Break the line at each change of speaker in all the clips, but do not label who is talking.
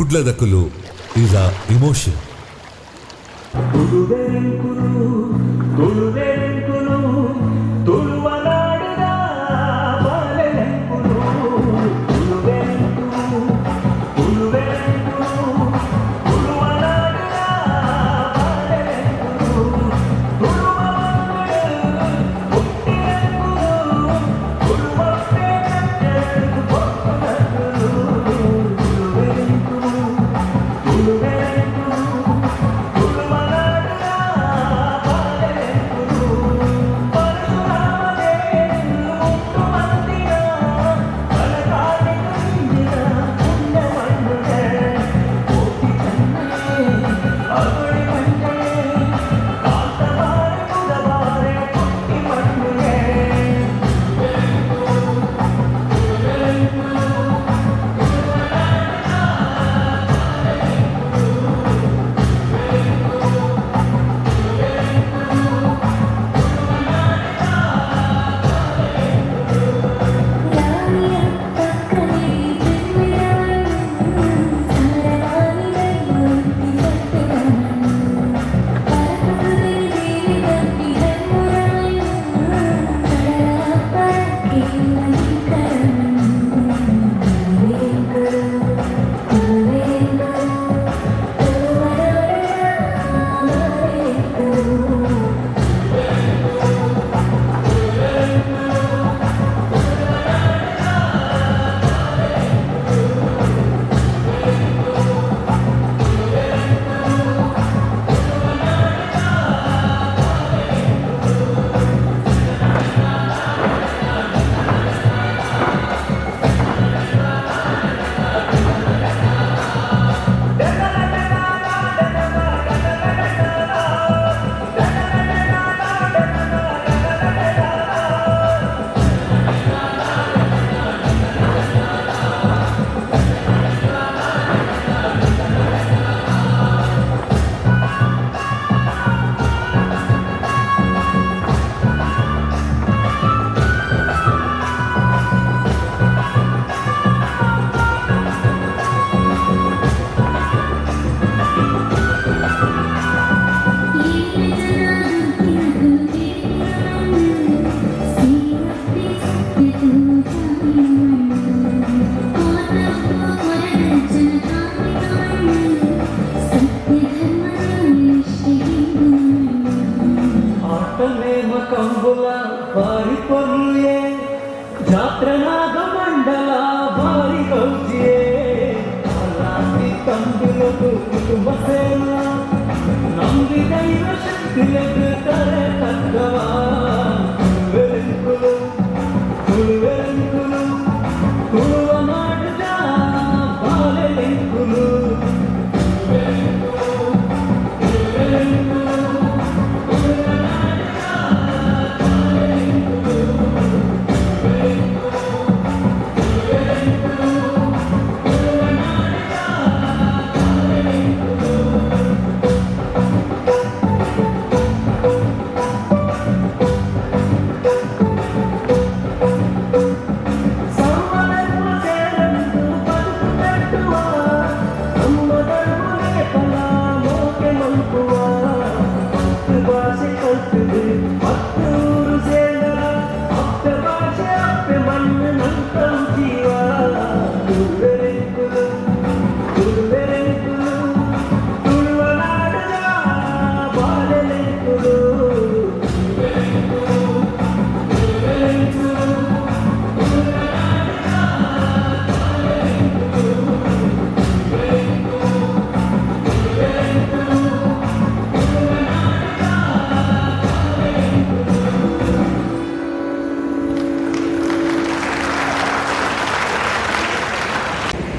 ಕುಡ್ಲದಕುಲು is a emotion.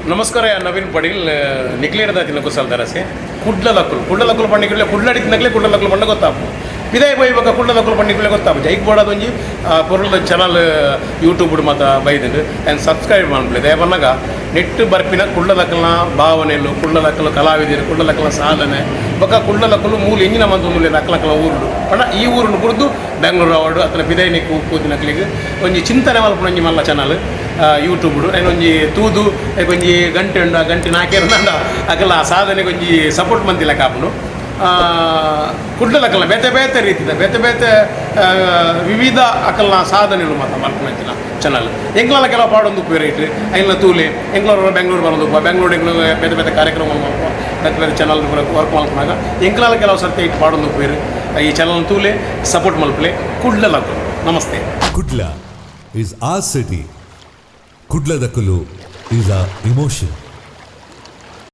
नमस्कार या नवीन पडील निकलेड दातिन कुसाल दरसे कुडलकुल पंडगले कुडलाडित नगले कुडलकुल पंडग गोत्तापु ಇದೇ ಇವಾಗ ಕುಳ್ಳದಕ್ಕಲು ಪಂಡಿಗೆ ಗೊತ್ತಾಗುತ್ತೆ ಈಗ ಬೋಡೋದು ಒಂಜಿ ಪೊರುಳ ಚಾನಲ್ ಯೂಟ್ಯೂಬ್ ಮತ್ತು ಬೈದಿದ್ದು ಆ್ಯಂಡ್ ಸಬ್ಸ್ಕ್ರೈಬ್ ಮಾಡ್ಬಿಟ್ಟಿದೆ ಬಂದಾಗ ನೆಟ್ಟು ಬರ್ಪಿನ ಕುಳ್ಳದಕ್ಕಲ್ನ ಭಾವನೆಗಳು ಕುಳ್ಳದಕ್ಕಲು ಕಲಾವಿದರು ಕುಳ್ಳದಕ್ಕಲ ಸಾಧನೆ ಬೊಕ್ಕ ಕುಳ್ಳದಕ್ಕಲು ಮೂಲ ಎಂಜಿನ ಮಂದು ಅಕ್ಕಲಕ್ಕಲ ಊರುಡು ಪಂಡ ಈ ಊರನ್ನು ಕುರಿದು ಬೆಂಗಳೂರು ಅವಾರ್ಡು ಅತನ ಬಿದೈನಿಕ್ಕು ಕೂದಿನಕ್ಲಿಗೆ ಒಂಜಿ ಚಿಂತನೆ ಮಲ್ಪನ ಒಂಜಿ ಮಲ್ಲ ಚಾನಲ್ ಯೂಟ್ಯೂಬ್ಡು ಆ್ಯಂಡ್ ಒಂಜಿ ತೂದು ಒಂಜಿ ಗಂಟೆ ಉಂಡ ಗಂಟೆ ನಾಲ್ಕೇರಂದ ಅಕಲ ಸಾಧನೆಗೆ ಒಂಜಿ ಸಪೋರ್ಟ್ ಮಂತಿಲ್ಲ ಕಾಪುನು ಕುಡ್ಲಕ್ಕಲ್ಲ ಬೇತೆ ಬೇತೆ ರೀತಿದ ಬೇತೆ ಬೇತೆ ವಿವಿಧ ಅಕಲ್ನ ಸಾಧನೆಗಳು ಮಾತ್ರ ಮಲ್ಪನಂಚಿನ ಚಾನಲ್ ಎಂಗ್ಲ ಕೆಲವು ಪಾಡೊಂದು ಉಪಯೋಗ ಐಲ್ನ ತೂಲೆ ಎಂಗ್ಳೂರು ಬೆಂಗಳೂರು ಬರೋದು ಬೆಂಗಳೂರು ಬೇತೆ ಬೇತೆ ಕಾರ್ಯಕ್ರಮ ಮಲ್ಪ ಬೇತೆ ಬೇತೆ ಚಾನಲ್ ವರ್ಕ್ ಮಲ್ಪನಾಗ ಎಂಗ್ಲ ಕೆಲವು ಸರ್ತಿ ಇಟ್ಟು ಪಾಡೊಂದು ಉಪಯೋಗ ಈ ಚಾನಲ್ ತೂಲೆ ಸಪೋರ್ಟ್ ಮಲ್ಪಲೆ ಕುಡ್ಲಕ್ಕಲು ನಮಸ್ತೆ.
Kudla is our city. Kudladakulu is our emotion.